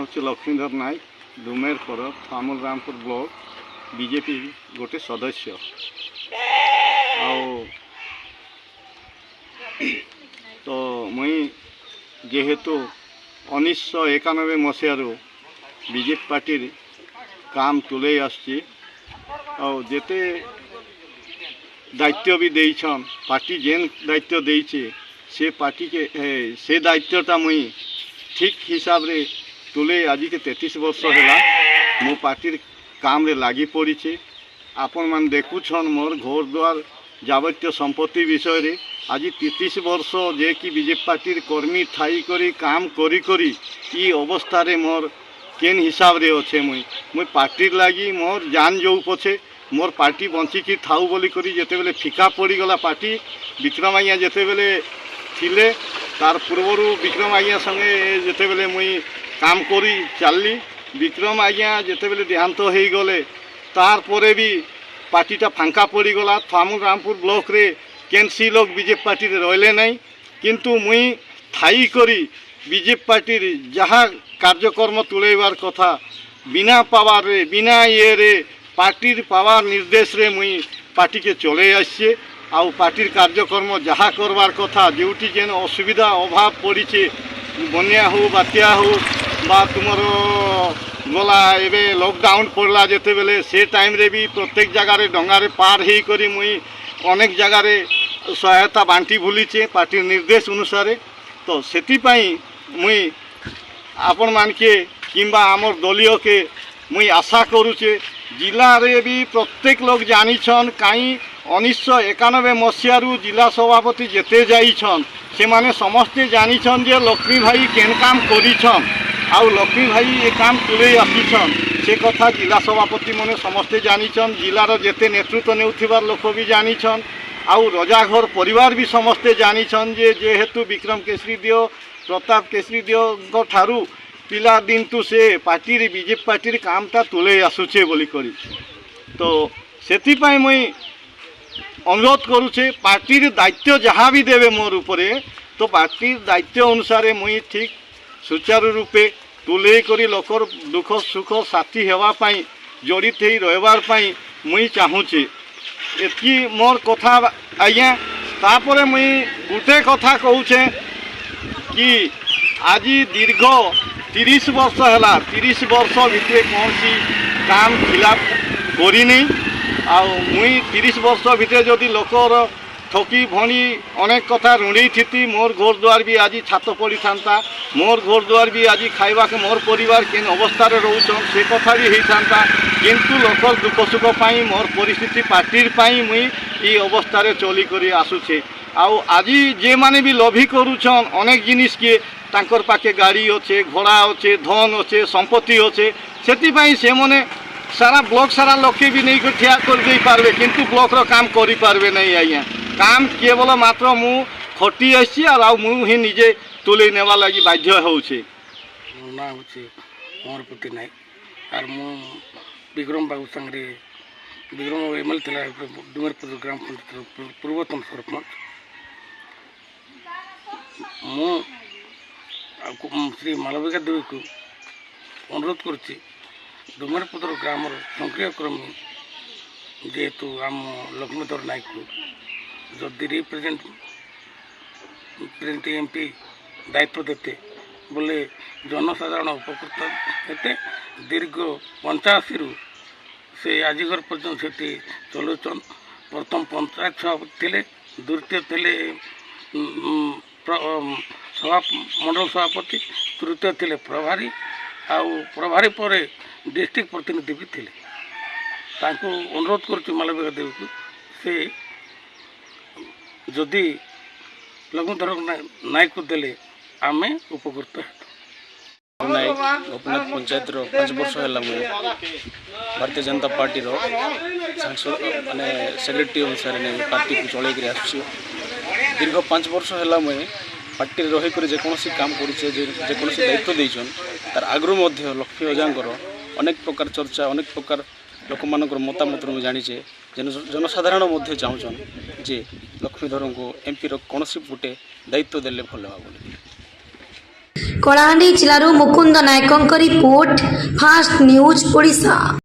हूँ लक्ष्मीधर नायक डुमेर पर थामुल Rampur block BJP गोटे सदस्य तो मुई जेहेतु 1991 मसीह बीजेपी पार्टी काम तुले आसची जेते दायित्व भी देइछन पार्टी जेन दायित्व देइछे से पार्टी के से दायित्वटा मुई ठीक हिसाब रे तुले आज के 33 वर्ष है मो पार्टी काम रे लागी पड़ी आपण मान देखुछन मोर घर द्वार जावत्य संपत्ति विषय रे आज 33 वर्ष जे कि बीजेपी पार्टी कर्मी थाई करी काम करी करी ई अवस्था रे मोर केन हिसाब रे अच्छे मुई पार्टी लागी मोर जान जो पछे मोर पार्टी बंचिकी थाऊ बोली करी जेते बेले फिका पड़ी गला पार्टी विक्रम आज्ञा जेते बेले थिले तार पूर्वर विक्रम आज्ञा संगे जेते बेले मुई काम करी चलली विक्रम आज्ञा जेते बेले देहांत हो गले तार परे भी पार्टीटा फांका पड़ी गला थामुल रामपुर ब्लॉक रे केनसी लोग बीजेपी पार्टी रे रहले नहीं किंतु मुई थाई करी बीजेपी पार्टी जहाँ कार्यक्रम तुलेबार कथा बिना पावार रे बिना ये रे पार्टी पावार निर्देश रे मुई पार्टी के चले आसे आउ पार्टी कार्यक्रम जहाँ करवार कथा जोटी जेन असुविधा अभाव पड़ी बन्या हो बात्या हो बा तुमर गला एबे लॉकडाउन पड़ला जेते बेले से टाइम रे भी प्रत्येक जगह रे डंगा रे पार ही करी मुई अनेक जगह रे सहायता बांटी भूलीचे पार्टी निर्देश अनुसार तो सेति पाई मुई आपण मान के किंबा आमर दलीय के मुई आशा करुचे जिला रे भी प्रत्येक लोग जानिछन कहीं 1991 मसीह जिला सभापति जेते जाइछन से माने समस्ते जानिछन जे लक्ष्मी भाई केन काम करिछन आउ लक्ष्मी भाई ये काम तुले आसीछन से कथा जिला सभापति माने समस्ते जानिछन जिलार जेते नेतृत्व नेउथिबार लोक भी जानिछन आउ रजाघर परिवार भी समस्ते जानिछन जे जेहेतु विक्रम केसरी दियो प्रताप केसरी दियो ठारू पिला दिन तु से पार्टी बीजेपी पार्टी कामटा तुले आसुचे बोली करी तो सेति पाई मुई अनुरोध करुचे पार्टी दायित्व जहाँ भी देवे मोर उपरे तो पार्टी दायित्व अनुसार मुई ठीक सुचारू रूपे तुले करी लोकर दुख सुख साथी हेवा पाई जड़ित ही रहबार पाई मुई चाहूचे एतकी मोर कथा आज्ञा तापरे मुई गुटे कथा कहूचे कि आज दीर्घ 30 वर्ष है 30 वर्ष भितर कौन सी काम खिलाफ करनी मुई 30 वर्ष भितर जदि लोकर ठकी भणी अनेक कथा ऋणी थी मोर घर द्वार भी आज छात पड़ी था मोर घर द्वार भी आज खाइबा के मोर परिवार केन अवस्था रोचन से कथा भी होता किंतु लोकर दुख सुख पाई मोर परिस्थिति पार्टी पाई मुई ये अवस्था चली कर आसुचे आज जे माने भी लोभी करुछन अनेक जिनिस के तांकर पाखे गाड़ी अच्छे घोड़ा अच्छे धन अच्छे संपत्ति अच्छे से से मने सारा ब्लॉक सारा लोके भी नहीं ठिया कर दे पारबे किंतु ब्लॉक रो काम करि पारबे नहीं आज्ञा काम केवल मात्र मु खटी आसी और मु ही निजे तुले नेवा लगी बाध्य होउछे ना होछे मोर पुति नाय और मु विक्रम बाबू संगे विक्रम एमएल थिला डुमरपुर ग्राम पंचायत पूर्वतन सरपंच मु श्री मालविका देवी को अनुरोध करुच्ची डुमरपुर ग्राम सक्रिय कर्मी जेहेतु आम लक्ष्मीधर नायक को जदि रिप्रेजेंट एमपी दायित्व देते बोले जनसाधारण उपकृत हेते दीर्घ 85 से आजिगर पर्यटन से चलुचन प्रथम पंचायत सभापति थे द्वितीय थे मंडल सभापति तृतीय थे प्रभारी आउ प्रभारी पर डिस्ट्रिक्ट प्रतिनिधि भी थे अनुरोध करुच्ची मालविका देवी को से जदि लक्ष्मीधर नायक को देले आमे उपकृत नायक गोपीनाथ पंचायत 5 वर्ष है भारतीय जनता पार्टी माने सेक्रेटरी अनुसार पार्टी को चल आस दीर्घ 5 वर्ष है मुझे पार्टी रहीक जेकोसी काम करेकोसी दायित्व देचन तार आगु लक्ष्मी अजांकर अनेक प्रकार चर्चा अनेक प्रकार लोक मानकर मतामत मुझे जानीचे जनसाधारण चाहून जे लक्ष्मीधर को एमपी कौन गोटे दायित्व देले भल କଳାହାଣ୍ଡି ଜିଲ୍ଲାରୁ ମୁକୁନ୍ଦ ନାୟକଙ୍କ ରିପୋର୍ଟ, ଫାଷ୍ଟ ନ୍ୟୁଜ୍ ଓଡ଼ିଶା।